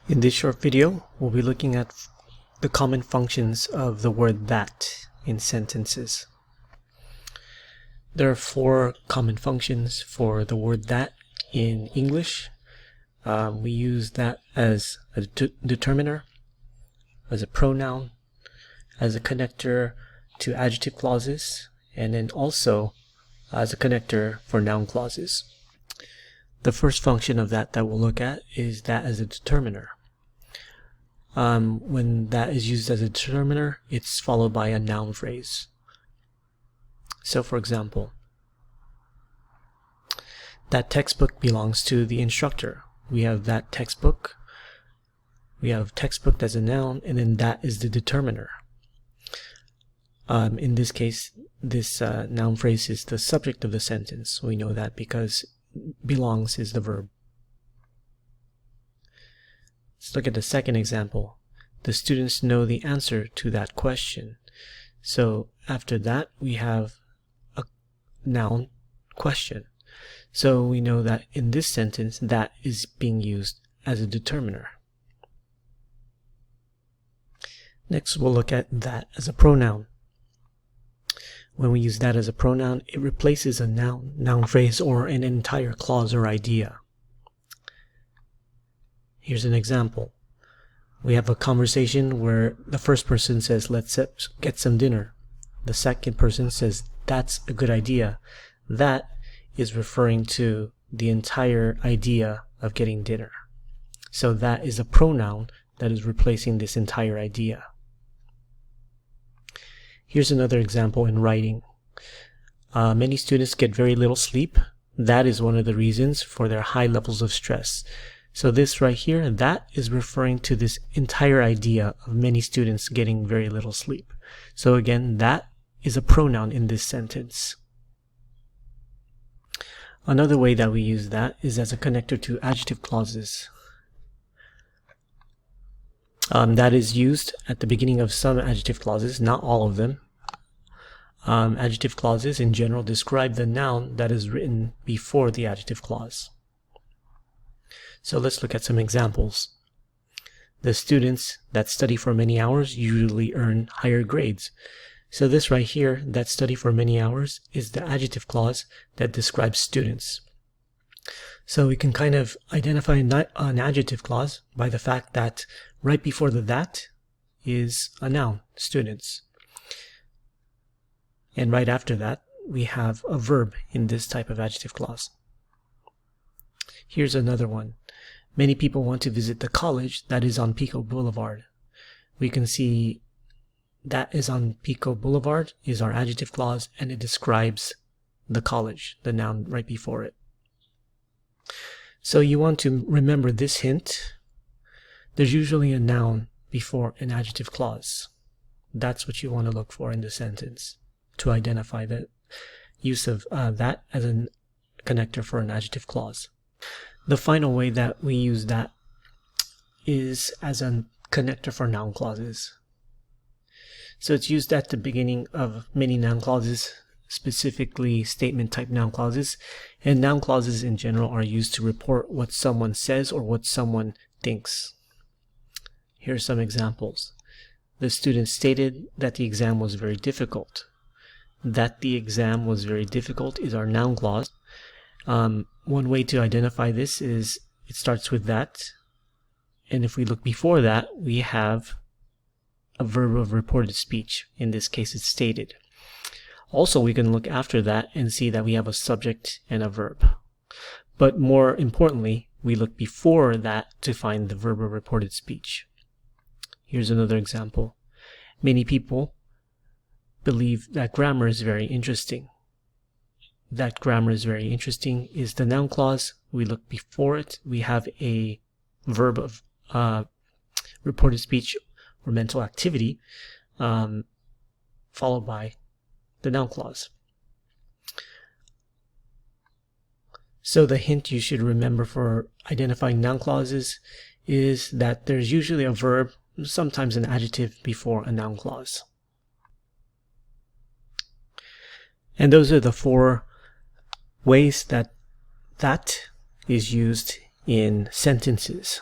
In this short video, we'll be looking at the common functions of the word that in sentences. There are 4 common functions for the word that in English. We use that as a determiner, as a pronoun, as a connector to adjective clauses, and then also as a connector for noun clauses. The first function of that we'll look at is that as a determiner. When that is used as a determiner, it's followed by a noun phrase. So for example, that textbook belongs to the instructor. We have that textbook. We have textbook as a noun, and then that is the determiner. In this case, this noun phrase is the subject of the sentence. We know that because belongs is the verb. Let's look at the second example. The students know the answer to that question. So after that, we have a noun question. So we know that in this sentence, that is being used as a determiner. Next, we'll look at that as a pronoun. When we use that as a pronoun, it replaces a noun phrase or an entire clause or idea. Here's an example. We have a conversation where the first person says, "Let's get some dinner." The second person says, "That's a good idea." That is referring to the entire idea of getting dinner. So that is a pronoun that is replacing this entire idea. Here's another example in writing. Many students get very little sleep. That is one of the reasons for their high levels of stress. So this right here, that is referring to this entire idea of many students getting very little sleep. So again, that is a pronoun in this sentence. Another way that we use that is as a connector to adjective clauses. That is used at the beginning of some adjective clauses, not all of them. Adjective clauses in general describe the noun that is written before the adjective clause. So let's look at some examples. The students that study for many hours usually earn higher grades. So this right here, that study for many hours, is the adjective clause that describes students. So we can kind of identify an adjective clause by the fact that right before the that is a noun, students. And right after that, we have a verb in this type of adjective clause. Here's another one. Many people want to visit the college that is on Pico Boulevard. We can see that is on Pico Boulevard is our adjective clause, and it describes the college, the noun right before it. So you want to remember this hint. There's usually a noun before an adjective clause. That's what you want to look for in the sentence to identify the use of that as a connector for an adjective clause. The final way that we use that is as a connector for noun clauses. So it's used at the beginning of many noun clauses, specifically statement type noun clauses, and noun clauses in general are used to report what someone says or what someone thinks. Here are some examples. The student stated that the exam was very difficult. That the exam was very difficult is our noun clause. One way to identify this is it starts with that, and if we look before that, we have a verb of reported speech. In this case, it's stated. Also, we can look after that and see that we have a subject and a verb. But more importantly, we look before that to find the verb of reported speech. Here's another example. Many people believe that grammar is very interesting. That grammar is very interesting is the noun clause. We look before it. We have a verb of reported speech or mental activity, followed by the noun clause. So the hint you should remember for identifying noun clauses is that there's usually a verb, sometimes an adjective before a noun clause. And those are the 4 ways that is used in sentences.